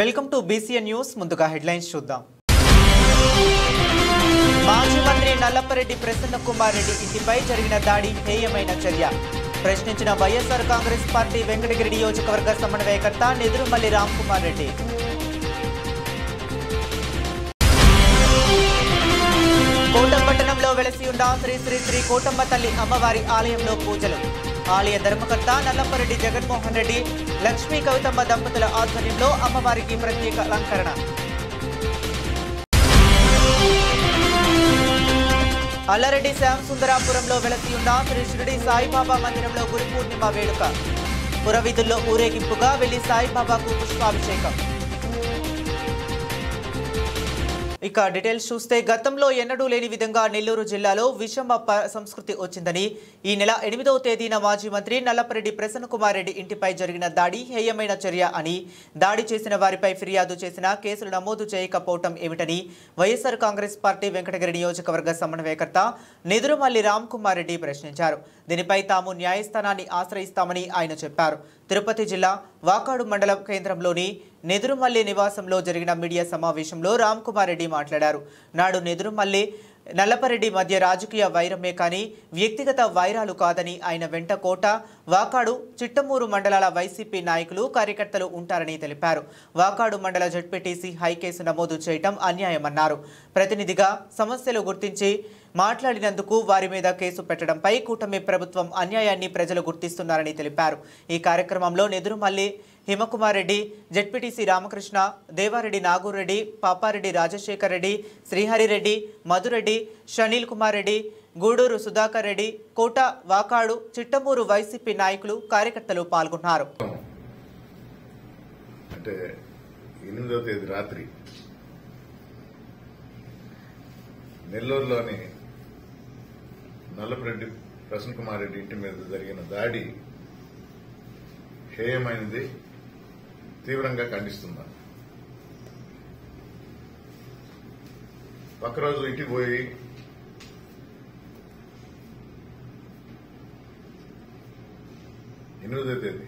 Welcome to BCN news. ముందుగా headlines చూద్దాం. మాజీ మంత్రి నల్లపరెడ్డి ప్రసన్న కుమార్ రెడ్డి ఇంటిపై జరిగిన దాడి హేయమైన చర్య. ప్రశ్నించిన వైఎస్ఆర్ కాంగ్రెస్ పార్టీ వెంకటగిరి నియోజకవర్గ సమన్వయకర్త నెదురుమల్లి రామ్ కుమార్ రెడ్డి. కోటపట్టణంలో వెలసి ఉన్న శ్రీ శ్రీ శ్రీ కోటమ్మ తల్లి అమ్మవారి ఆలయంలో పూజలు. ఆలయ ధర్మకర్త నల్లపరెడ్డి జగన్మోహన్ రెడ్డి, లక్ష్మీ కవితమ్మ దంపతుల ఆధ్వర్యంలో అమ్మవారికి ప్రత్యేక అలంకరణ. అల్లారెడ్డి శ్యామ్ సుందరాపురంలో వెలసి ఉన్న శ్రీ షిరిడి సాయిబాబా మందిరంలో గురు పూర్ణిమ వేడుక. పురవీధుల్లో ఊరేగింపుగా వెళ్లి సాయిబాబాకు పుష్పాభిషేకం. ఇక డీటెయిల్స్ చూస్తే, గతంలో ఎన్నడూ లేని విధంగా నెల్లూరు జిల్లాలో విషమ సంస్కృతి వచ్చిందని ఈ నెల 8వ తేదీన మాజీ మంత్రి నల్లపరెడ్డి ప్రసన్న కుమార్ రెడ్డి ఇంటిపై జరిగిన దాడి హేయమైన చర్య అని, దాడి చేసిన వారిపై ఫిర్యాదు చేసినా కేసులు నమోదు చేయకపోవటం ఏమిటని వైఎస్ఆర్ కాంగ్రెస్ పార్టీ వెంకటగిరి నియోజకవర్గ సమన్వయకర్త నెదురుమల్లి రామ్ కుమార్ రెడ్డి ప్రశ్నించారు. దీనిపై తాము న్యాయస్థానాన్ని ఆశ్రయిస్తామని ఆయన చెప్పారు. తిరుపతి జిల్లా వాకాడు మండలం కేంద్రంలోని నెదురుమల్లి నివాసంలో జరిగిన మీడియా సమావేశంలో రామ్ కుమార్ రెడ్డి మాట్లాడారు. నాడు నెదురుమల్లి నల్లపరెడ్డి మధ్య రాజకీయ వైరమే కానీ వ్యక్తిగత వైరాలు కాదని, ఆయన వెంట కోట, వాకాడు, చిట్టమూరు మండలాల వైసీపీ నాయకులు, కార్యకర్తలు ఉంటారని తెలిపారు. వాకాడు మండల జడ్పీటీసీ హైకేసు నమోదు చేయటం అన్యాయమన్నారు. ప్రతినిధిగా సమస్యలు గుర్తించి మాట్లాడినందుకు వారి మీద కేసు పెట్టడంపై కూటమి ప్రభుత్వం అన్యాయాన్ని ప్రజలు గుర్తిస్తున్నారని తెలిపారు. ఈ కార్యక్రమంలో నెదురుమల్లి హిమకుమార్ రెడ్డి, జడ్పీటీసీ రామకృష్ణ, దేవారెడ్డి నాగూరెడ్డి, పాపారెడ్డి రాజశేఖర్ రెడ్డి, శ్రీహరిరెడ్డి, మధురెడ్డి, షనీల్ కుమార్ రెడ్డి, గూడూరు సుధాకర్ రెడ్డి, కోట, వాకాడు, చిట్టమూరు వైసీపీ నాయకులు, కార్యకర్తలు పాల్గొన్నారు. అంటే 8వ తేదీ రాత్రి నెల్లూరులోని నల్లపరెడ్డి ప్రసన్న కుమార్ రెడ్డి ఇంటి మీద జరిగిన దాడి హేయమైనది, తీవ్రంగా ఖండిస్తున్నాను. ఒకరోజు ఇంటికి పోయి ఎనిమిదవ తేదీ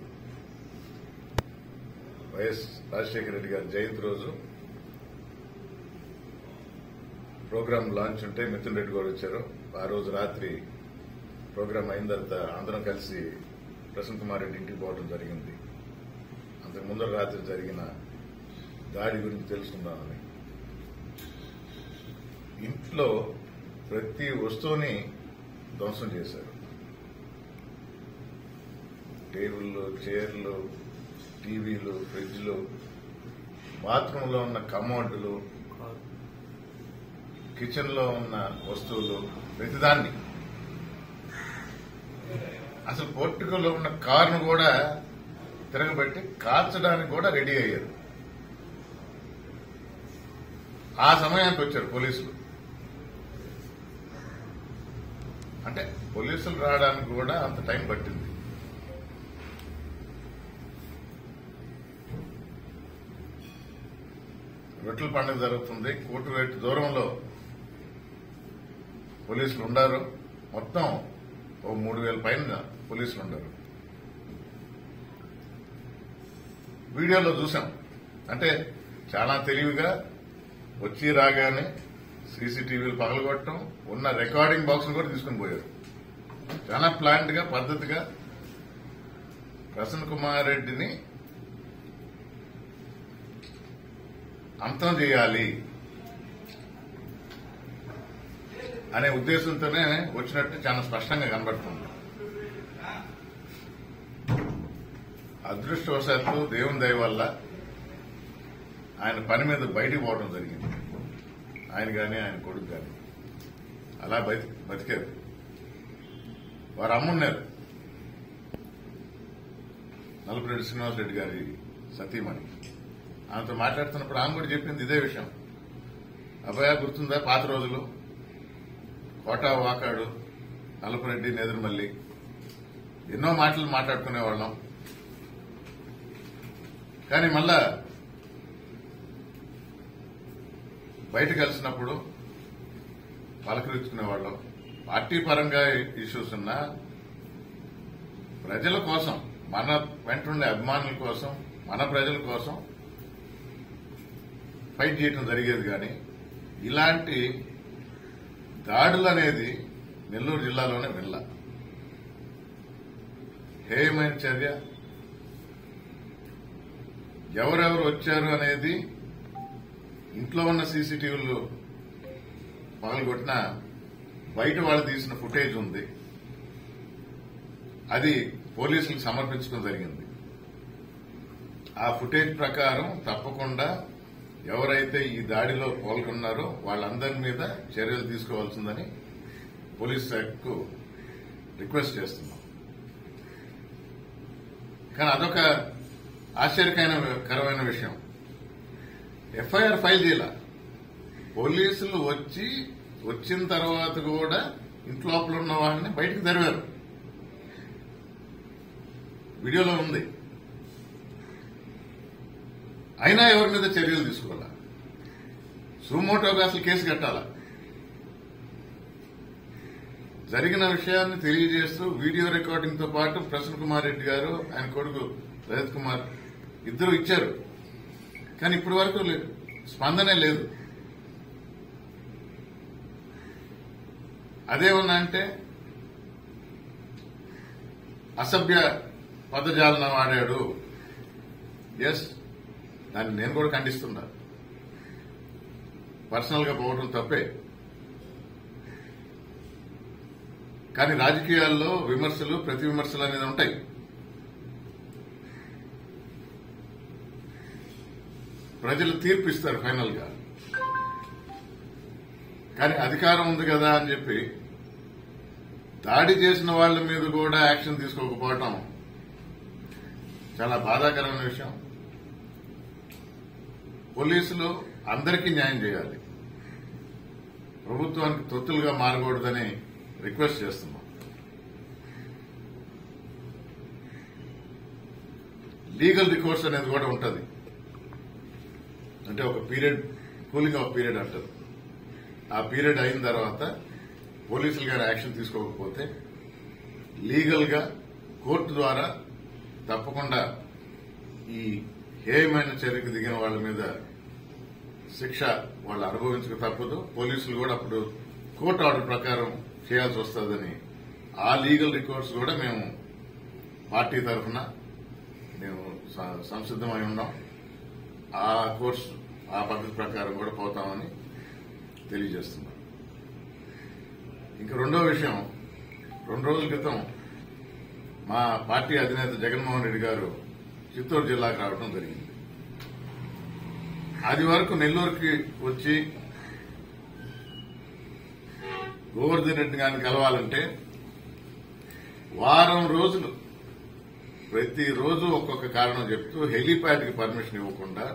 వైఎస్ రాజశేఖర రెడ్డి గారి జయంతి రోజు ప్రోగ్రాం లాంచ్ ఉంటే మిథున్ రెడ్డి గారు వచ్చారు. ఆ రోజు రాత్రి ప్రోగ్రాం అయిన తర్వాత అందరం కలిసి ప్రసన్న కుమార్ రెడ్డి ఇంటికి పోవడం జరిగింది. అంతకు ముందర రాత్రి జరిగిన దాడి గురించి తెలుసుకుందామని. ఇంట్లో ప్రతి వస్తువుని ధ్వంసం చేశారు. టేబుళ్లు, చైర్లు, టీవీలు, ఫ్రిడ్జ్లు, బాత్రూంలో ఉన్న కమోడ్లు, కిచెన్ లో ఉన్న వస్తువులు, ప్రతిదాన్ని, అసలు పోర్టుగల్లో ఉన్న కారును కూడా తిరగబెట్టి కాల్చడానికి కూడా రెడీ అయ్యారు. ఆ సమయానికి వచ్చారు పోలీసులు. అంటే పోలీసులు రావడానికి కూడా అంత టైం పట్టింది. రొట్టెల పండుగ జరుగుతుంది. కోటివేటు దూరంలో పోలీసులు ఉండారు. మొత్తం 3,000 పైన పోలీసులు ఉన్నారు. వీడియోలో చూసాం. అంటే చాలా తెలివిగా వచ్చి రాగానే సీసీటీవీలు పగలగొట్టడం, ఉన్న రికార్డింగ్ బాక్స్ కూడా తీసుకుని పోయారు. చాలా ప్లాంట్ గా, పద్ధతిగా ప్రసన్న కుమార్ రెడ్డిని అంతం చేయాలి అనే ఉద్దేశంతోనే వచ్చినట్టు చాలా స్పష్టంగా కనబడుతుంది. అదృష్టవశాత్తు దేవుని దయ వల్ల ఆయన పని మీద బయటికి పోవడం జరిగింది. ఆయన గాని, ఆయన కొడుకు గాని అలా బతికారు. వారు అమ్మున్నారు. నల్లపరెడ్డి శ్రీనివాసరెడ్డి గారి సతీమణి. ఆమెతో మాట్లాడుతున్నప్పుడు ఆమె కూడా చెప్పింది ఇదే విషయం. అబ్బాయి గుర్తుందా, పాత రోజులు కోట, వాకాడు, నల్లపరెడ్డి, నెదురుమల్లి ఎన్నో మాటలు మాట్లాడుకునేవాళ్ళం. కానీ మళ్ళా బయట కలిసినప్పుడు పలకరించుకునేవాళ్ళం. పార్టీ పరంగా ఇష్యూస్ ఉన్నా ప్రజల కోసం, మన వెంటుండే అభిమానుల కోసం, మన ప్రజల కోసం ఫైట్ చేయడం జరిగేది. కానీ ఇలాంటి దాడులు అనేది నెల్లూరు జిల్లాలోనే వెళ్ళ హేయమైన చర్య. ఎవరెవరు వచ్చారు అనేది ఇంట్లో ఉన్న సీసీటీవీలు పగలగొట్టిన బయట వాళ్ళు తీసిన ఫుటేజ్ ఉంది. అది పోలీసులకు సమర్పించడం జరిగింది. ఆ ఫుటేజ్ ప్రకారం తప్పకుండా ఎవరైతే ఈ దాడిలో పాల్గొన్నారో వాళ్ళందరి మీద చర్యలు తీసుకోవాల్సిందని పోలీస్ శాఖకు రిక్వెస్ట్ చేస్తున్నాం. కానీ అదొక ఆశ్చర్యకరమైన విషయం. ఎఫ్ఐఆర్ ఫైల్ చేయాల. పోలీసులు వచ్చిన తర్వాత కూడా ఇంట్లోపల ఉన్న వాళ్ళని బయటకు తరివారు. వీడియోలో ఉంది. అయినా ఎవరి మీద చర్యలు తీసుకోవాలా? సుమోటోగా అసలు కేసు కట్టాలా? జరిగిన విషయాన్ని తెలియజేస్తూ వీడియో రికార్డింగ్ తో పాటు ప్రసన్న కుమార్ రెడ్డి గారు, ఆయన కొడుకు రజత్ కుమార్ ఇద్దరు ఇచ్చారు. కానీ ఇప్పటి వరకు స్పందనే లేదు. అదేమన్నా అంటే అసభ్య పదజాలన వాడాడు. ఎస్, దాన్ని నేను కూడా ఖండిస్తున్నా. పర్సనల్ గా పోవడం తప్పే. కానీ రాజకీయాల్లో విమర్శలు, ప్రతి విమర్శలు అనేది ఉంటాయి. ప్రజలు తీర్పు ఇస్తారు ఫైనల్ గా. కానీ అధికారం ఉంది కదా అని చెప్పి దాడి చేసిన వాళ్ల మీద కూడా యాక్షన్ తీసుకోకపోవటం చాలా బాధాకరమైన విషయం. పోలీసులు అందరికీ న్యాయం చేయాలి. ప్రభుత్వానికి తొత్తులుగా మారకూడదని రిక్వెస్ట్ చేస్తున్నాం. లీగల్ రికోర్స్ అనేది కూడా ఉంటుంది. అంటే ఒక పీరియడ్, కూలింగ్ ఆఫ్ పీరియడ్ అంటారు. ఆ పీరియడ్ అయిన తర్వాత పోలీసులు గారు యాక్షన్ తీసుకోకపోతే లీగల్ గా కోర్టు ద్వారా తప్పకుండా ఈ హేయమైన చర్యకు దిగిన వాళ్ల మీద శిక్ష వాళ్ళు అనుభవించక తప్పదు. పోలీసులు కూడా అప్పుడు కోర్టు ఆర్డర్ ప్రకారం చేయాల్సి వస్తుందని ఆ లీగల్ రికార్డ్స్ కూడా మేము పార్టీ తరఫున మేము సంసిద్దమై ఉన్నాం. ఆ కోర్సు, ఆ పద్ధతి ప్రకారం కూడా పోతామని తెలియజేస్తున్నాం. ఇంకా రెండో విషయం, 2 రోజుల క్రితం మా పార్టీ అధినేత జగన్మోహన్ రెడ్డి గారు చిత్తూరు జిల్లాకు రావడం జరిగింది. అది వరకు నెల్లూరుకి వచ్చి గోవర్ధన్ రెడ్డి గారిని కలవాలంటే వారం రోజులు ప్రతిరోజు ఒక్కొక్క కారణం చెప్తూ హెలీప్యాడ్ కి పర్మిషన్ ఇవ్వకుండా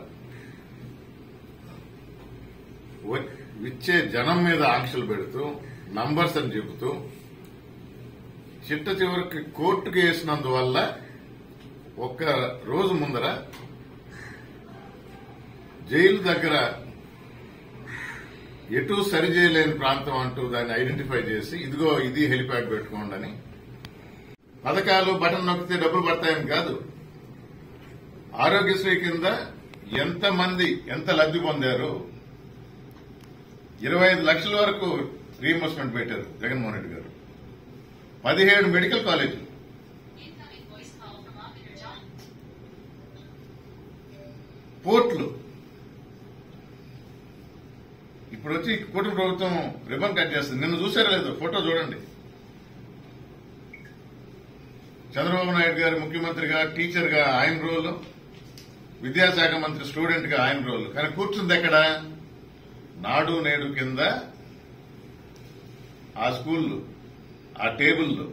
ఇచ్చే జనం మీద ఆంక్షలు పెడుతూ నంబర్స్ అని చెబుతూ చివరికి కోర్టుకు వేసినందువల్ల ఒక్క రోజు ముందర జైలు దగ్గర ఎటు సరిచేయలేని ప్రాంతం అంటూ దాన్ని ఐడెంటిఫై చేసి ఇదిగో ఇది హెలిప్యాడ్ పెట్టుకోండి అని. పథకాలు బటన్ నొక్కితే డబ్బులు పడతాయని కాదు. ఆరోగ్యశ్రీ కింద ఎంతమంది ఎంత లబ్ది పొందారు? 25 లక్షల వరకు రీఎంబర్స్మెంట్ పెట్టారు జగన్మోహన్ రెడ్డి గారు. 17 మెడికల్ కాలేజీలు, పోర్టులు. ఇప్పుడు వచ్చి కూటమి ప్రభుత్వం రిబన్ కట్ చేస్తుంది. నిన్న చూసారా లేదు? ఫోటో చూడండి. చంద్రబాబు నాయుడు గారు ముఖ్యమంత్రిగా, టీచర్ గా ఆయన రోల్, విద్యాశాఖ మంత్రి స్టూడెంట్ గా ఆయన రోల్. కానీ కూర్చుంది ఎక్కడ? నాడు నేడు కింద ఆ స్కూళ్లు, ఆ టేబుళ్లు,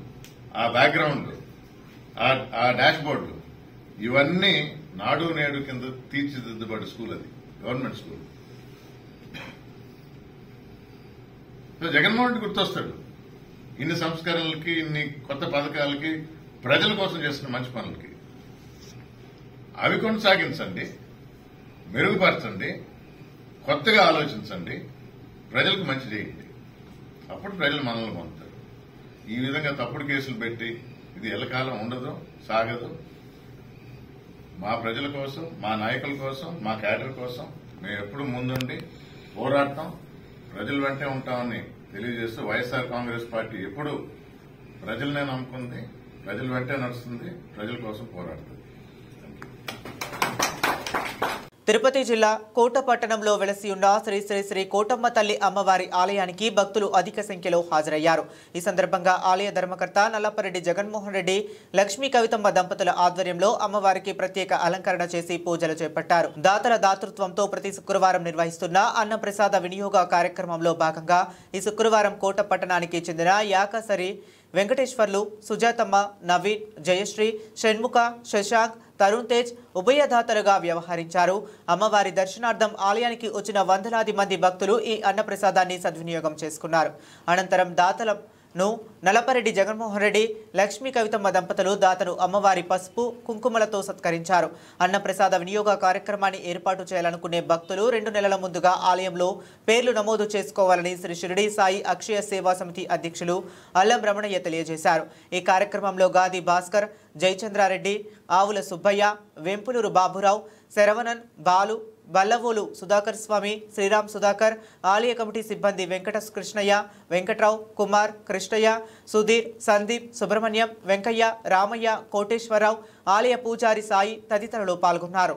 ఆ బ్యాక్గ్రౌండ్, ఆ డాష్ బోర్డు, ఇవన్నీ నాడు నేడు కింద తీర్చిదిద్దబడి స్కూల్. అది గవర్నమెంట్ స్కూల్. జగన్మోహన్ రెడ్డి గుర్తొస్తాడు ఇన్ని సంస్కరణలకి, ఇన్ని కొత్త పథకాలకి, ప్రజల కోసం చేస్తున్న మంచి పనులకి. అవి కొనసాగించండి, మెరుగుపరచండి, కొత్తగా ఆలోచించండి, ప్రజలకు మంచి చేయండి. అప్పుడు ప్రజలు మనల్ని పొందుతారు. ఈ విధంగా తప్పుడు కేసులు పెట్టి ఇది ఎల్లకాలం ఉండదు, సాగదు. మా ప్రజల కోసం, మా నాయకుల కోసం, మా క్యాడర్ కోసం మేము ఎప్పుడు ముందుండి పోరాడతాం, ప్రజల వెంటే ఉంటామని తెలియజేస్తూ వైఎస్ఆర్ కాంగ్రెస్ పార్టీ ఎప్పుడు ప్రజలనే నమ్ముకుంది, ప్రజల వెంటే నడుస్తుంది, ప్రజల కోసం పోరాడుతుంది. తిరుపతి జిల్లా కోట పట్టణంలో వెలసి ఉన్న శ్రీ శ్రీ శ్రీ కోటమ్మ తల్లి అమ్మవారి ఆలయానికి భక్తులు అధిక సంఖ్యలో హాజరయ్యారు. ఈ సందర్భంగా ఆలయ ధర్మకర్త నల్లపరెడ్డి జగన్మోహన్ రెడ్డి, లక్ష్మీ కవితమ్మ దంపతుల ఆధ్వర్యంలో అమ్మవారికి ప్రత్యేక అలంకరణ చేసి పూజలు చేపట్టారు. దాతల దాతృత్వంతో ప్రతి శుక్రవారం నిర్వహిస్తున్న అన్నప్రసాద వినియోగ కార్యక్రమంలో భాగంగా ఈ శుక్రవారం కోట పట్టణానికి చెందిన యాకసరి వెంకటేశ్వర్లు, సుజాతమ్మ, నవీన్, జయశ్రీ, షణ్ముఖ, శశాంక్, తరుణ్ తేజ్ ఉభయదాతలుగా వ్యవహరించారు. అమ్మవారి దర్శనార్థం ఆలయానికి వచ్చిన వందలాది మంది భక్తులు ఈ అన్నప్రసాదాన్ని సద్వినియోగం చేసుకున్నారు. అనంతరం దాతలను నల్లపరెడ్డి జగన్మోహన్ రెడ్డి, లక్ష్మీ కవితమ్మ దంపతులు దాతను అమ్మవారి పసుపు కుంకుమలతో సత్కరించారు. అన్నప్రసాద వినియోగ కార్యక్రమాన్ని ఏర్పాటు చేయాలనుకునే భక్తులు 2 నెలల ముందుగా ఆలయంలో పేర్లు నమోదు చేసుకోవాలని శ్రీ షిరిడి సాయి అక్షయ సేవా సమితి అధ్యక్షులు అల్లం రమణయ్య తెలియజేశారు. ఈ కార్యక్రమంలో గాది భాస్కర్, జయచంద్రారెడ్డి, ఆవుల సుబ్బయ్య, వెంపులూరు బాబురావు, శరవణన్, బాలు, బల్లవోలు సుధాకర్ స్వామి, శ్రీరామ్ సుధాకర్, ఆలయ కమిటీ సిబ్బంది వెంకట కృష్ణయ్య, వెంకట్రావు, కుమార్, కృష్ణయ్య, సుధీర్, సందీప్, సుబ్రహ్మణ్యం, వెంకయ్య, రామయ్య, కోటేశ్వరరావు, ఆలయ పూజారి సాయి తదితరులు పాల్గొన్నారు.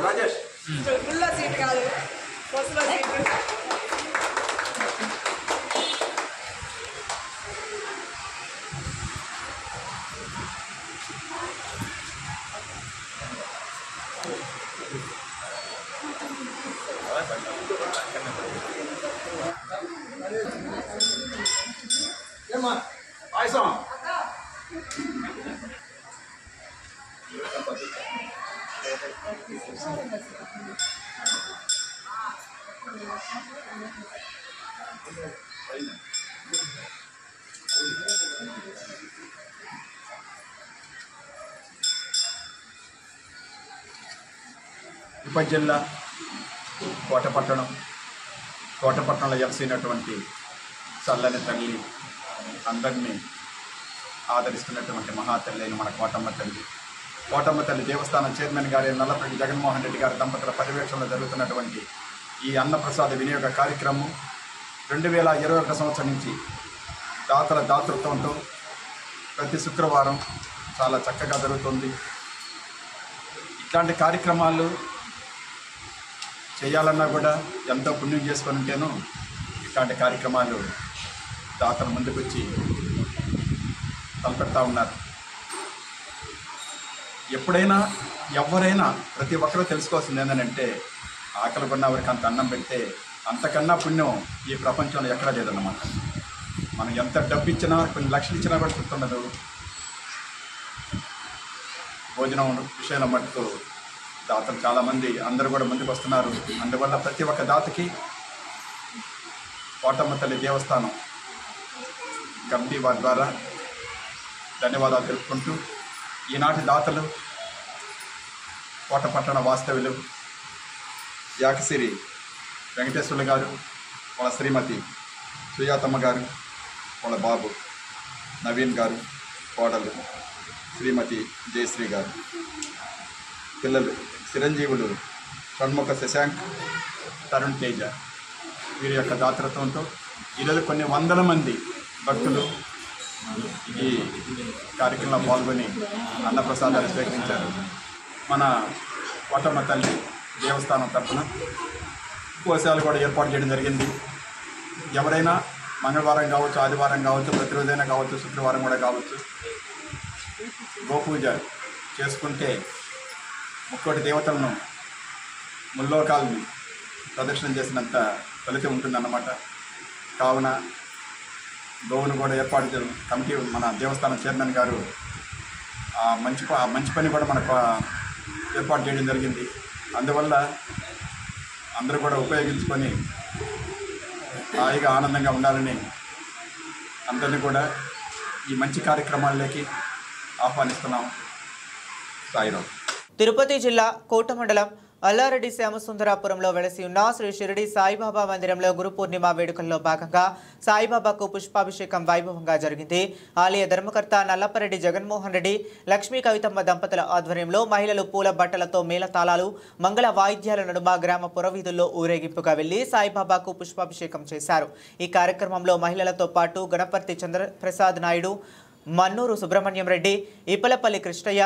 రాజేష్ ఫుల్ సీట్ కాదు బస్సులో సీట్ తిరుపతి జిల్లా కోటపట్టణంలో ఎలసినటువంటి చల్లని తల్లి, అందరినీ ఆదరిస్తున్నటువంటి మహాతల్లి అయిన మన కోటమ్మ తల్లి దేవస్థానం చైర్మన్ గారి నల్లపరెడ్డి జగన్మోహన్ రెడ్డి గారి దంపతుల పర్యవేక్షణలో జరుగుతున్నటువంటి ఈ అన్నప్రసాద వినియోగ కార్యక్రమం 2021 సంవత్సరం నుంచి దాతల దాతృత్వంతో ప్రతి శుక్రవారం చాలా చక్కగా జరుగుతుంది. ఇట్లాంటి కార్యక్రమాలు చేయాలన్నా కూడా ఎంతో పుణ్యం చేసుకొని ఉంటేనో ఇట్లాంటి కార్యక్రమాలు దాతల ముందుకు వచ్చి తలపెడతా ఉన్నారు. ఎప్పుడైనా ఎవరైనా ప్రతి ఒక్కరూ తెలుసుకోవాల్సింది ఏంటంటే, ఆకలి కొన్న వారికి అంత అన్నం పెడితే అంతకన్నా పుణ్యం ఈ ప్రపంచంలో ఎక్కడా లేదన్నమాట. మనం ఎంత డబ్బు ఇచ్చినా, కొన్ని లక్షలు ఇచ్చినా కూడా గుర్తుండదు. భోజనం విషయంలో మటుకు దాతలు చాలామంది అందరూ కూడా ముందుకు వస్తున్నారు. అందువల్ల ప్రతి ఒక్క దాతకి కోటమ్మ తల్లి దేవస్థానం కమిటీ వారి ద్వారా ధన్యవాదాలు తెలుపుకుంటూ, ఈనాటి దాతలు కోటపట్టణ వాస్తవ్యులు యాకసిరి వెంకటేశ్వర్లు గారు, వాళ్ళ శ్రీమతి సుజాతమ్మ గారు, వాళ్ళ బాబు నవీన్ గారు, కోడలు శ్రీమతి జయశ్రీ గారు, పిల్లలు చిరంజీవులు షణ్ముఖ శశాంక్, తరుణ్ తేజ, వీరి యొక్క దాతృత్వంతో ఈరోజు కొన్ని వందల మంది భక్తులు ఈ కార్యక్రమంలో పాల్గొని అన్నప్రసాదాలు స్వీకరించారు. మన కోటమ్మ తల్లి దేవస్థానం తరఫున ఉపవాసాలు కూడా ఏర్పాటు చేయడం జరిగింది. ఎవరైనా మంగళవారం కావచ్చు, ఆదివారం కావచ్చు, ప్రతిరోజైనా కావచ్చు, శుక్రవారం కూడా కావచ్చు, గోపూజ చేసుకుంటే ముక్కోటి దేవతలను ముల్లోకాలని ప్రదక్షిణ చేసినంత ఫలితం ఉంటుందన్నమాట. కావున గోవును కూడా ఏర్పాటు చేయడం కమిటీ మన దేవస్థానం చైర్మన్ గారు ఆ మంచి పని కూడా మనకు ఏర్పాటు చేయడం జరిగింది. అందువల్ల అందరూ కూడా ఉపయోగించుకొని హాయిగా ఆనందంగా ఉండాలని అందరినీ కూడా ఈ మంచి కార్యక్రమాల్లోకి ఆహ్వానిస్తున్నాం. సాయిరాం. తిరుపతి జిల్లా కోట మండలం అల్లారెడ్డి శ్యామసుందరాపురంలో వెలసి ఉన్న శ్రీ షిరిడి సాయిబాబా మందిరంలో గురు పూర్ణిమ వేడుకల్లో భాగంగా సాయిబాబాకు పుష్పాభిషేకం వైభవంగా జరిగింది. ఆలయ ధర్మకర్త నల్లపరెడ్డి జగన్మోహన్ రెడ్డి, లక్ష్మీ కవితమ్మ దంపతుల ఆధ్వర్యంలో మహిళలు పూల బట్టలతో మేళతాళాలు, మంగళ వాయిద్యాల నడుమ గ్రామ పురవీధుల్లో ఊరేగింపుగా వెళ్లి సాయిబాబాకు పుష్పాభిషేకం చేశారు. ఈ కార్యక్రమంలో మహిళలతో పాటు గణపతి చంద్రప్రసాద్ నాయుడు, మన్నూరు సుబ్రహ్మణ్యం రెడ్డి, ఇప్పలపల్లి కృష్ణయ్య,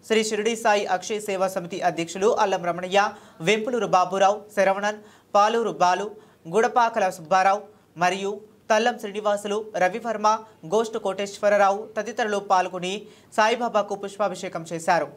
శ్రీ షిరిడి సాయి అక్షయ సేవా సమితి అధ్యక్షులు అల్లం రమణయ్య, వెంపులూరు బాబురావు, శరవణన్, పాలూరు బాలు, గుడపాకల సుబ్బారావు మరియు తల్లం శ్రీనివాసులు, రవివర్మ, గోష్టు కోటేశ్వరరావు తదితరులు పాల్గొని సాయిబాబాకు పుష్పాభిషేకం చేశారు.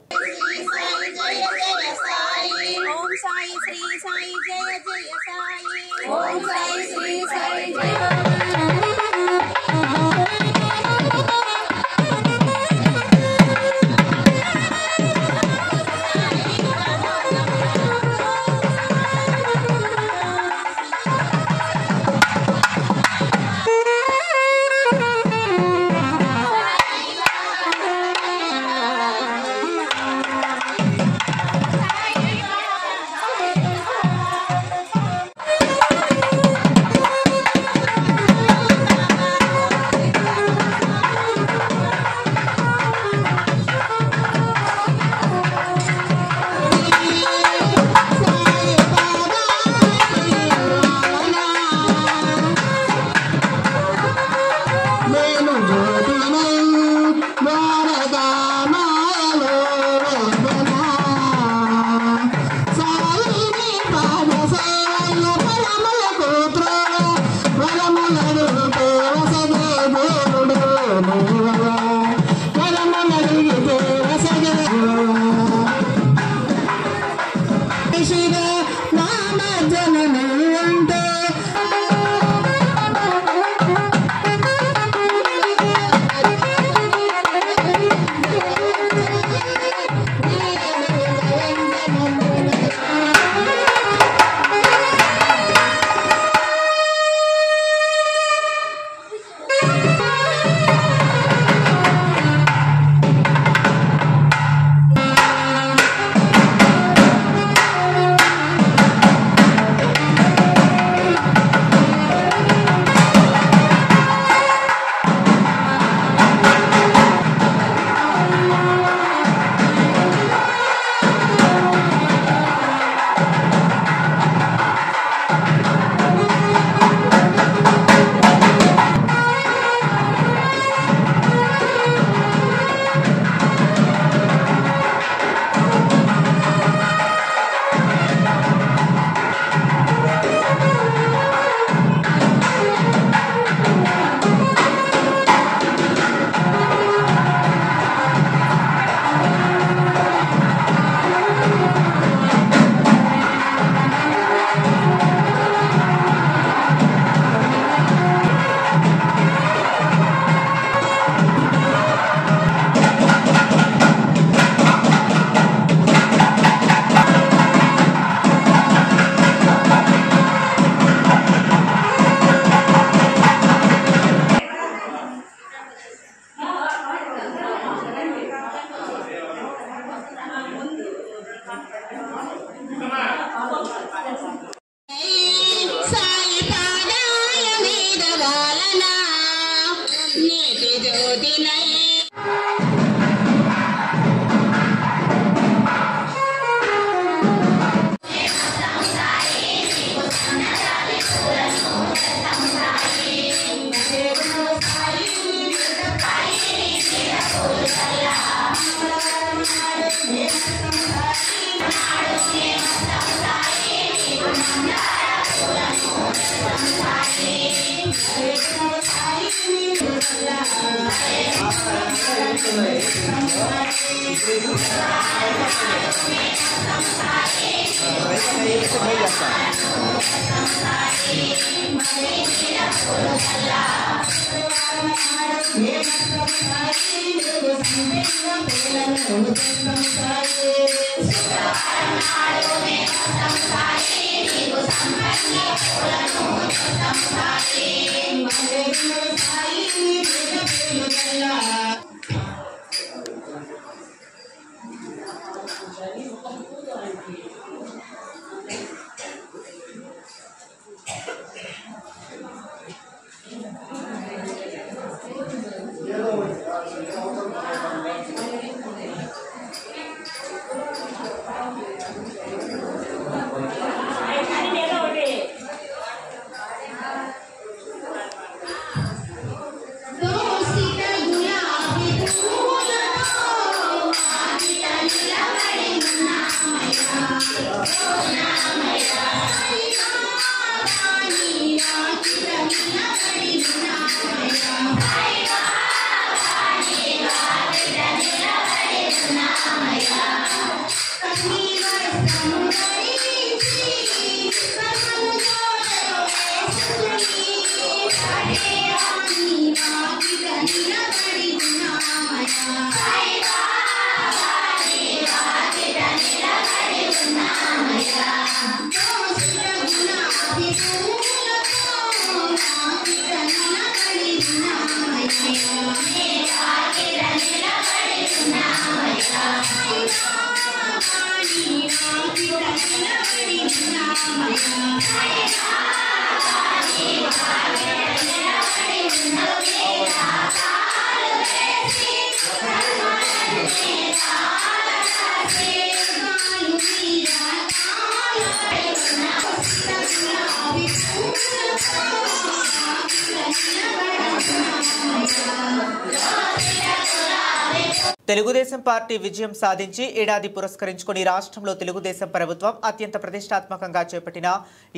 తెలుగుదేశం పార్టీ విజయం సాధించి ఏడాది పురస్కరించుకుని రాష్ట్రంలో తెలుగుదేశం ప్రభుత్వం అత్యంత ప్రతిష్టాత్మకంగా చేపట్టిన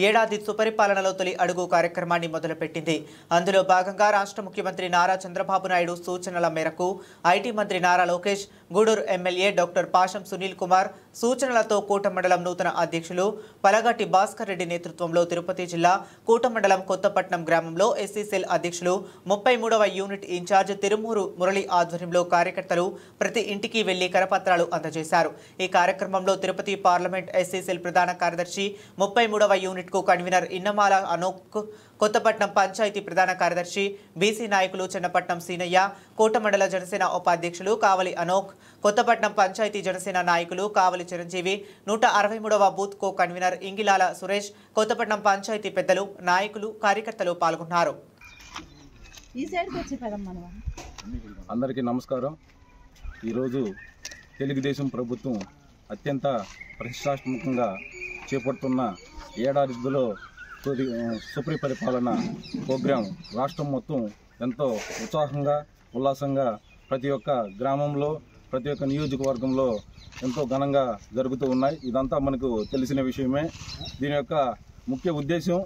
ఏడాది సుపరిపాలనలో తొలి అడుగు కార్యక్రమాన్ని మొదలుపెట్టింది. అందులో భాగంగా రాష్ట్ర ముఖ్యమంత్రి నారా చంద్రబాబు నాయుడు సూచనల మేరకు ఐటీ మంత్రి నారా లోకేష్, గూడూరు ఎమ్మెల్యే డాక్టర్ పాషం సునీల్ కుమార్ సూచనలతో కూటమండలం నూతన అధ్యక్షులు పలగటి భాస్కర్ రెడ్డి నేతృత్వంలో తిరుపతి జిల్లా కూటమండలం కొత్తపట్నం గ్రామంలో ఎస్సీ సెల్ అధ్యక్షులు 33వ యూనిట్ ఇన్ఛార్జ్ తిరుమూరు మురళి ఆధ్వర్యంలో కార్యకర్తలు ప్రతి ఇంటికి వెళ్లి కరపత్రాలు అందజేశారు. ఈ కార్యక్రమంలో తిరుపతి పార్లమెంట్ ఎస్సీ సెల్ ప్రధాన కార్యదర్శి 33వ యూనిట్ కు కన్వీనర్ ఇన్నమాల అనోక్, కొత్తపట్నం పంచాయతీ ప్రధాన కార్యదర్శి బీసీ నాయకులు చెన్నపట్నం సీనయ్య, కోటమండల జనసేన ఉపాధ్యక్షులు కావలి అనోక్, కొత్తపట్నం పంచాయతీ జనసేన నాయకులు కావలి చిరంజీవి, 163వ booth co convener Ingilala Suresh, Kothapatnam panchayat పెద్దలు, నాయకులు, కార్యకర్తలు పాల్గొన్నారు. అందరికీ నమస్కారం. ఈరోజు తెలుగుదేశం ప్రభుత్వం అత్యంత ప్రతిష్టాత్మకంగా చేపడుతున్న ఏడాదిలో సుపరిపాలన ప్రోగ్రాం రాష్ట్రం మొత్తం ఎంతో ఉత్సాహంగా ఉల్లాసంగా ప్రతి ఒక్క గ్రామంలో ప్రతి ఒక్క నియోజకవర్గంలో ఎంతో ఘనంగా జరుగుతూ ఉన్నాయి. ఇదంతా మనకు తెలిసిన విషయమే. దీని యొక్క ముఖ్య ఉద్దేశం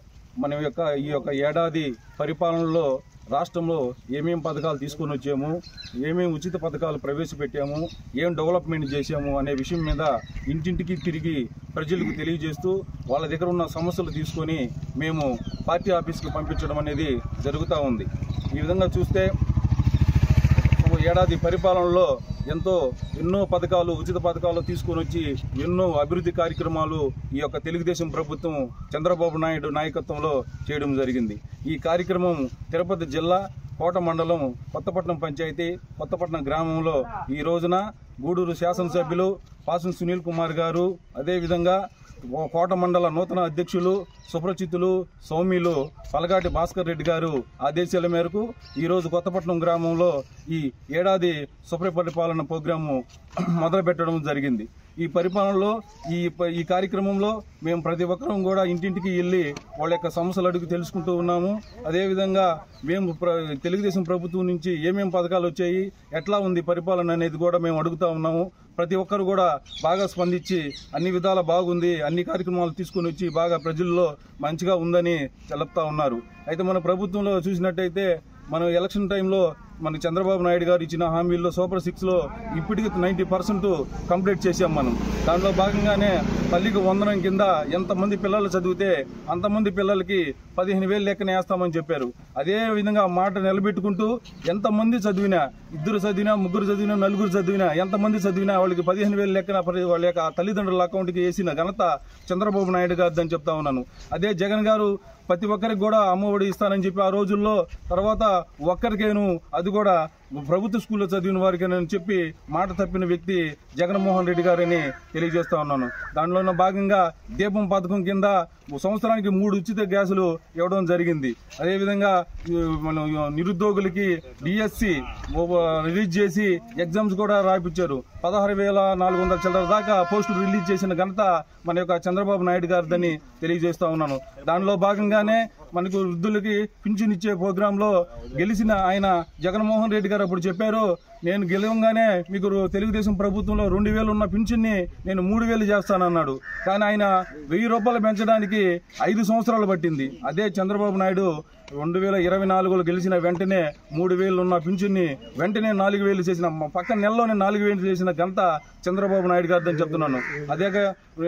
ఈ యొక్క ఏడాది పరిపాలనలో రాష్ట్రంలో ఏమేం పథకాలు తీసుకొని వచ్చాము, ఏమేమి ఉచిత పథకాలు ప్రవేశపెట్టాము, ఏం డెవలప్మెంట్ చేశాము అనే విషయం మీద ఇంటింటికి తిరిగి ప్రజలకు తెలియజేస్తూ వాళ్ళ దగ్గర ఉన్న సమస్యలు తీసుకొని మేము పార్టీ ఆఫీస్కి పంపించడం అనేది జరుగుతూ ఉంది. ఈ విధంగా చూస్తే ఏడాది పరిపాలనలో ఎన్నో పథకాలు ఉచిత పథకాలు తీసుకొని వచ్చి ఎన్నో అభివృద్ధి కార్యక్రమాలు ఈ యొక్క తెలుగుదేశం ప్రభుత్వం చంద్రబాబు నాయుడు నాయకత్వంలో చేయడం జరిగింది. ఈ కార్యక్రమం తిరుపతి జిల్లా కోట మండలం కొత్తపట్నం పంచాయతీ కొత్తపట్నం గ్రామంలో ఈ రోజున గూడూరు శాసనసభ్యులు పాసం సునీల్ కుమార్ గారు, అదేవిధంగా కోట మండల నూతన అధ్యక్షులు సుప్రచితులు సౌమ్యులు పలగాటి భాస్కర్ రెడ్డి గారు ఆదేశాల మేరకు ఈరోజు కొత్తపట్నం గ్రామంలో ఈ ఏడాది సుపరిపాలన ప్రోగ్రాము మొదలుపెట్టడం జరిగింది. ఈ పరిపాలనలో ఈ కార్యక్రమంలో మేము ప్రతి ఒక్కరం కూడా ఇంటింటికి వెళ్ళి వాళ్ళ యొక్క సమస్యలు అడిగి తెలుసుకుంటూ ఉన్నాము. అదేవిధంగా మేము తెలుగుదేశం ప్రభుత్వం నుంచి ఏమేం పథకాలు వచ్చాయి, ఎట్లా ఉంది పరిపాలన అనేది కూడా మేము అడుగుతూ ఉన్నాము. ప్రతి ఒక్కరు కూడా బాగా స్పందించి అన్ని విధాల బాగుంది, అన్ని కార్యక్రమాలు తీసుకుని వచ్చి బాగా ప్రజల్లో మంచిగా ఉందని చెప్తా ఉన్నారు. అయితే మన ప్రభుత్వంలో చూసినట్టయితే మనం ఎలక్షన్ టైంలో మనకి చంద్రబాబు నాయుడు గారు ఇచ్చిన హామీల్లో సూపర్ 6లో ఇప్పటికి 90% కంప్లీట్ చేసాం మనం. దాంట్లో భాగంగానే తల్లికి వందనం కింద ఎంతమంది పిల్లలు చదివితే అంతమంది పిల్లలకి 15,000 లెక్కన వేస్తామని చెప్పారు. అదే విధంగా మాట నిలబెట్టుకుంటూ ఎంతమంది చదివినా, 2 చదివినా, 3 చదివినా, 4 చదివినా, ఎంతమంది చదివినా వాళ్ళకి 15,000 లెక్కన వాళ్ళ యొక్క తల్లిదండ్రుల అకౌంట్కి వేసిన ఘనత చంద్రబాబు నాయుడు గారిదని చెప్తా ఉన్నాను. అదే జగన్ గారు ప్రతి ఒక్కరికి కూడా అమ్మఒడి ఇస్తానని చెప్పి ఆ రోజుల్లో, తర్వాత ఒక్కరికేను అది కూడా ప్రభుత్వ స్కూల్లో చదివిన వారికేనని చెప్పి మాట తప్పిన వ్యక్తి జగన్మోహన్ రెడ్డి గారని తెలియజేస్తా ఉన్నాను. దానిలో భాగంగా దీపం పథకం కింద సంవత్సరానికి 3 ఉచిత గ్యాసులు ఇవ్వడం జరిగింది. అదేవిధంగా మనం నిరుద్యోగులకి డిఎస్సి రిలీజ్ చేసి ఎగ్జామ్స్ కూడా రాయించారు. 16,400 చిల్లర దాకా పోస్టులు రిలీజ్ చేసిన ఘనత మన యొక్క చంద్రబాబు నాయుడు గారిదని తెలియజేస్తా ఉన్నాను. దానిలో భాగంగానే మనకు వృద్ధులకి పింఛన్ ఇచ్చే ప్రోగ్రాంలో గెలిచిన ఆయన జగన్మోహన్ రెడ్డి గారు అప్పుడు చెప్పారు, నేను గెలవంగానే మీకు తెలుగుదేశం ప్రభుత్వంలో 2,000 ఉన్న పింఛన్ని నేను 3,000 చేస్తానన్నాడు. కానీ ఆయన 1,000 రూపాయలు పెంచడానికి 5 సంవత్సరాలు పట్టింది. అదే చంద్రబాబు నాయుడు 2024లో గెలిచిన వెంటనే 3,000 ఉన్న పింఛన్ని వెంటనే 4,000 చేసిన, పక్క నెలలోనే 4,000 చేసిన ఘనత చంద్రబాబు నాయుడు గారిదని చెప్తున్నాను. అదే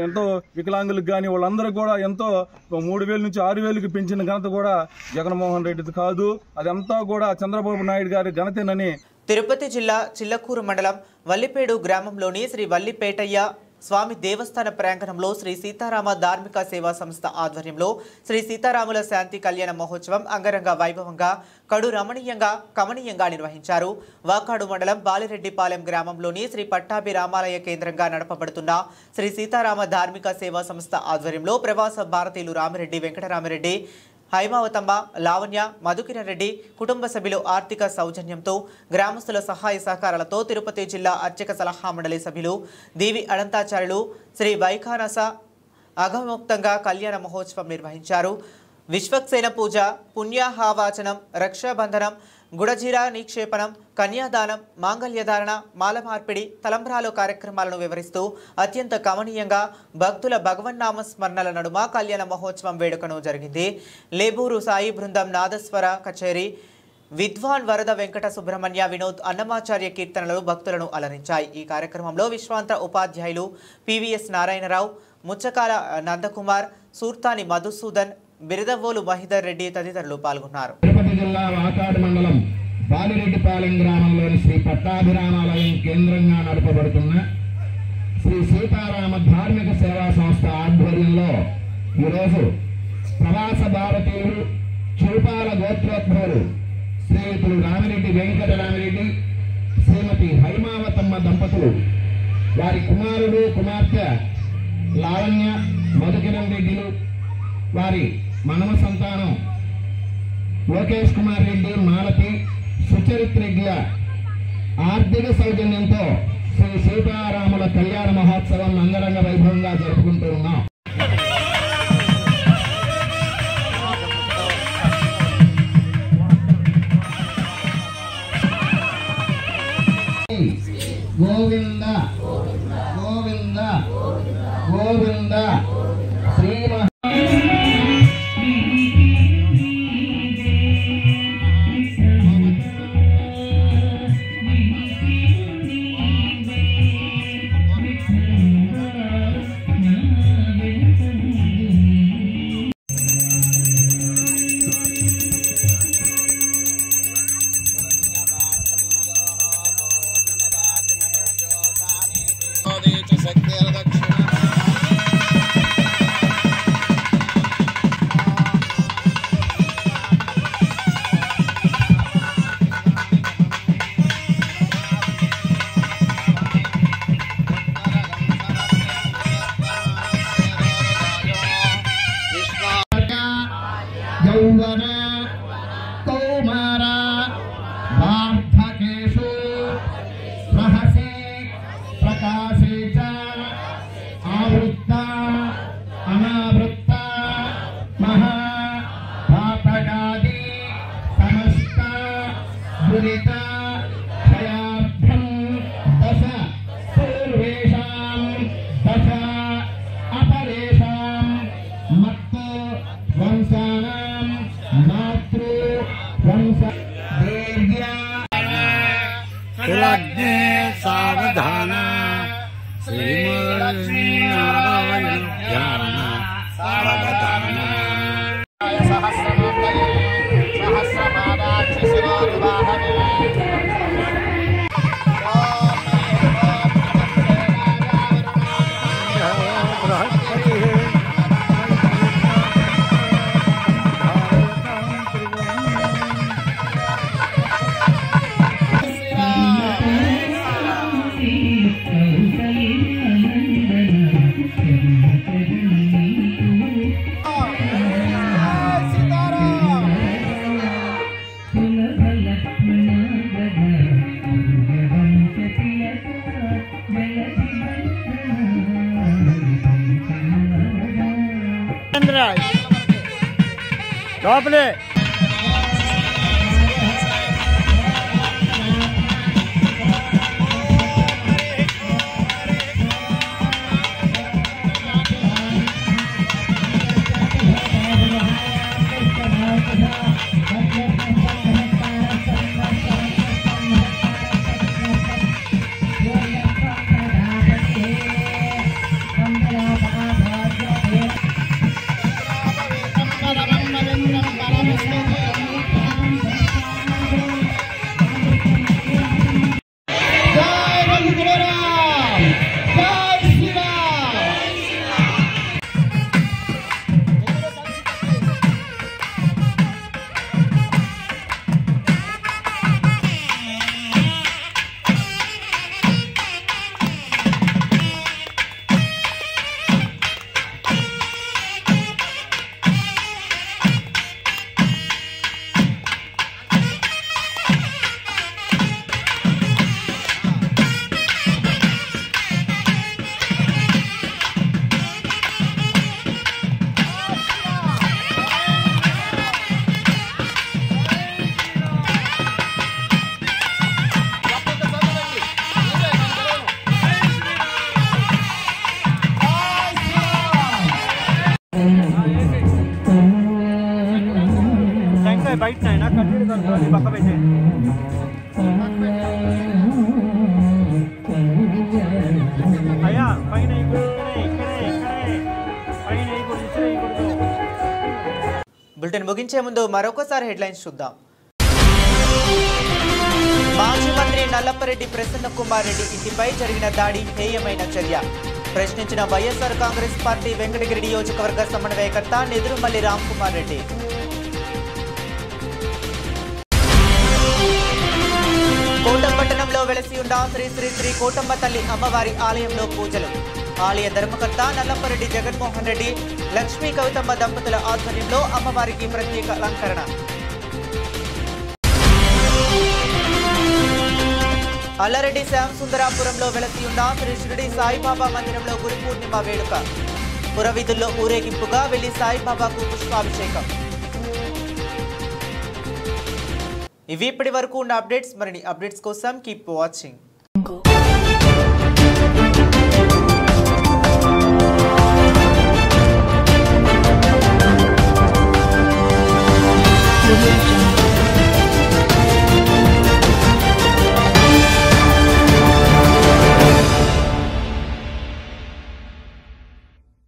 ఎంతో వికలాంగులకు కానీ వాళ్ళందరికీ కూడా ఎంతో 3,000 నుంచి 6,000కి పెంచిన ఘనత కూడా జగన్మోహన్ రెడ్డిది కాదు, అదంతా కూడా చంద్రబాబు నాయుడు గారి ఘనతేనని. తిరుపతి జిల్లా చిల్లకూరు మండలం వల్లిపేడు గ్రామంలోని శ్రీ వల్లిపేటయ్య స్వామి దేవస్థాన ప్రాంగణంలో శ్రీ సీతారామ ధార్మిక సేవా సంస్థ ఆధ్వర్యంలో శ్రీ సీతారాముల శాంతి కళ్యాణ మహోత్సవం అంగరంగ వైభవంగా కడు రమణీయంగా కమనీయంగా నిర్వహించారు. వాకాడు మండలం బాలిరెడ్డిపాలెం గ్రామంలోని శ్రీ పట్టాభి రామాలయ కేంద్రంగా నడపబడుతున్న శ్రీ సీతారామ ధార్మిక సేవా సంస్థ ఆధ్వర్యంలో ప్రవాస భారతీయులు రామిరెడ్డి, వెంకటరామిరెడ్డి, హైమావతమ్మ, లావణ్య, మధుకిరణ్ రెడ్డి కుటుంబ సభ్యులు ఆర్థిక సౌజన్యంతో గ్రామస్తుల సహాయ సహకారాలతో తిరుపతి జిల్లా అర్చక సలహా మండలి సభ్యులు దీవి అనంతాచార్యులు శ్రీ వైఖానస అఘముక్తంగా కళ్యాణ మహోత్సవం నిర్వహించారు. విశ్వక్సేన పూజ, పుణ్యాహావాచనం, రక్షాబంధనం, గుడజీరా నిక్షేపణం, కన్యాదానం, మాంగళ్యధారణ, మాల మార్పిడి, తలంబ్రాలు కార్యక్రమాలను వివరిస్తూ అత్యంత కమనీయంగా భక్తుల భగవన్నామ స్మరణల నడుమ కళ్యాణ మహోత్సవం వేడుకను జరిగింది. లేబూరు సాయి బృందం నాదస్వర కచేరీ, విద్వాన్ వరద వెంకట సుబ్రహ్మణ్య వినోద్ అన్నమాచార్య కీర్తనలు భక్తులను అలరించాయి. ఈ కార్యక్రమంలో విశ్వాంత ఉపాధ్యాయులు పివిఎస్ నారాయణరావు, ముచ్చకాల నందకుమార్, సూర్తాని మధుసూదన్, బిరదవోలు మహిదర్ రెడ్డి తదితరులు పాల్గొన్నారు. తిరుపతి జిల్లా వాకాడు మండలం బాలిరెడ్డిపాలెం గ్రామంలోని శ్రీ పట్టాభిరామాలయం కేంద్రంగా నడపబడుతున్న శ్రీ సీతారామ ధార్మిక సేవా సంస్థ ఆధ్వర్యంలో ఈరోజు ప్రవాస భారతీయులు చూపాల గోత్రోద్భవులు శ్రీయుతులు రామిరెడ్డి, వెంకటరామిరెడ్డి, శ్రీమతి హైమావతమ్మ దంపతులు, వారి కుమారుడు, కుమార్తె లావణ్య, మధుకిరణ్ రెడ్డిలు, వారి మనమ సంతానం లోకేష్ కుమార్ రెడ్డి, మాలతి, సుచరిత్ రెడ్డిల ఆర్థిక సౌజన్యంతో శ్రీ సీతారాముల కళ్యాణ మహోత్సవం అంగరంగ వైభవంగా జరుపుకుంటూ ఉన్నాం. గోవింద గోవింద గోవింద శ్రీ యౌవన కౌమార వార్ధకేషు రహసే ప్రకాశే చ ఆవృత్త అనావృత్త మహా పాపగాది సమస్త దురిత క్షయార్థం దశ పూర్వేషాం దశ అపరేషాం మత్తు వంశానాం మాతృ వంశ దేవ్యా సావధాన శ్రీమన్నారాయణ ధ్యాన సావధాన సహస్రమంతయే సహస్రపాదాక్షి శిరోర్వాహనే లోపలే బయట పక్క పెట్టే అయ్యా పైన బులెటిన్ ముగించే ముందు మరొకసారి హెడ్లైన్స్ చూద్దాం. మాజీ మంత్రి నల్లపరెడ్డి ప్రసన్న కుమార్ రెడ్డి ఇంటిపై జరిగిన దాడి హేయమైన చర్య. ప్రశ్నించిన వైఎస్ఆర్ కాంగ్రెస్ పార్టీ వెంకటగిరి నియోజకవర్గ సమన్వయకర్త నెదురుమల్లి రామ్ కుమార్ రెడ్డి. కోటపట్టణంలో వెలసి ఉన్న శ్రీ శ్రీ శ్రీ కోటమ్మ తల్లి అమ్మవారి ఆలయంలో పూజలు. ఆలయ ధర్మకర్త నల్లపరెడ్డి జగన్మోహన్ రెడ్డి, లక్ష్మీ కవితమ్మ దంపతుల ఆధ్వర్యంలో అమ్మవారికి ప్రత్యేక అలంకరణ. అల్లారెడ్డి శ్యామ్ సుందరాపురంలో వెలసి ఉన్న శ్రీ షిరిడి సాయిబాబా మందిరంలో గురు పూర్ణిమ వేడుక. పురవీధుల్లో ఊరేగింపుగా వెళ్లి సాయిబాబాకు పుష్పాభిషేకం. ఇవి ఇప్పటి వరకు ఉన్న అప్డేట్స్. మరిన్ని అప్డేట్స్ కోసం కీప్ వాచింగ్.